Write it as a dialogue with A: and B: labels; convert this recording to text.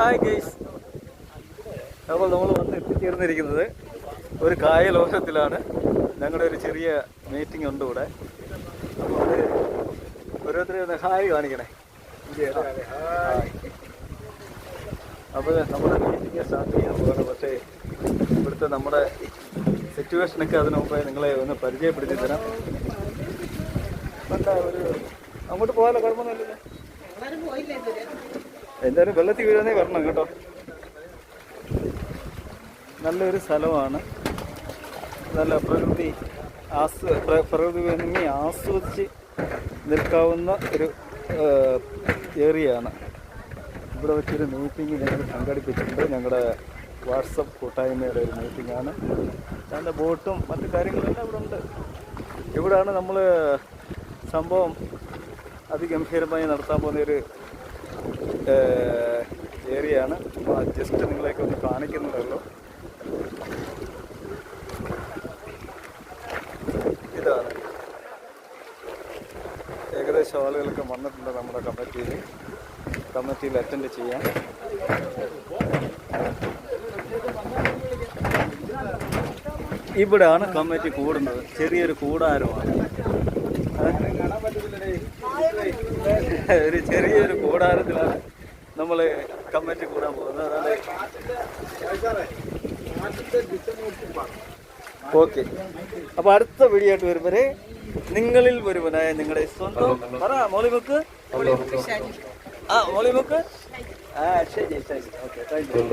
A: Hi guys, അപ്പോൾ നമ്മൾ വന്ന് എത്തിച്ചേർന്നിരിക്കുന്നത് ഒരു കായലോരത്തിലാണ്. ഞങ്ങളുടെ ഒരു ചെറിയ മീറ്റിംഗ് ഉണ്ട് ഇവിടെ. അപ്പോൾ അത് ഓരോരുത്തരും ഹായ് കാണിക്കണേ. അപ്പോൾ നമ്മുടെ മീറ്റിംഗ് സ്റ്റാർട്ട് ചെയ്യാൻ പോകണം. പക്ഷേ ഇവിടുത്തെ നമ്മുടെ സിറ്റുവേഷനൊക്കെ അതിന് മുമ്പേ നിങ്ങളെ ഒന്ന് പരിചയപ്പെടുത്തി തരാം. നല്ല ഒരു അങ്ങോട്ട് പോകാനോ കുഴപ്പമൊന്നുമില്ലല്ലോ. എന്തായാലും വെള്ളത്തിൽ വീഴുന്നേ വരണം കേട്ടോ. നല്ലൊരു സ്ഥലമാണ്. നല്ല പ്രകൃതി ഭംഗി ആസ്വദിച്ച് നിൽക്കാവുന്ന ഒരു ഏരിയയാണ്. ഇവിടെ വെച്ചൊരു മീറ്റിംഗ് ഞങ്ങൾ സംഘടിപ്പിച്ചിട്ടുണ്ട്. ഞങ്ങളുടെ വാട്സപ്പ് കൂട്ടായ്മയുടെ ഒരു മീറ്റിംഗാണ്. അതിൻ്റെ ബോട്ടും മറ്റു കാര്യങ്ങളെല്ലാം ഇവിടെ ഉണ്ട്. ഇവിടെയാണ് നമ്മൾ സംഭവം അതിഗംഭീരമായി നടത്താൻ പോകുന്നൊരു ഏരിയയാണ്. ജസ്റ്റ് നിങ്ങളെയൊക്കെ ഒന്ന് കാണിക്കുന്നതല്ലോ. ഇതാണ് ഏകദേശം ആളുകളൊക്കെ വന്നിട്ടുണ്ട് നമ്മുടെ കമ്മിറ്റിയിൽ അറ്റൻഡ് ചെയ്യാൻ. ഇവിടെയാണ് കമ്മിറ്റി കൂടുന്നത്. ചെറിയൊരു കൂടാരമാണ്. ഒരു ചെറിയൊരു കൂടാരത്തിലാണ് നമ്മൾ കമ്മിറ്റി കൂടാൻ പോകുന്നത്. ഓക്കെ, അപ്പൊ അടുത്ത വീഡിയോ ആയിട്ട് വരുമ്പരെ നിങ്ങളിൽ ഒരുവനായ നിങ്ങളുടെ സ്വന്തം മോളിമുക്ക് മോളിമുക്ക് ശരി ശരി. Okay, thank you.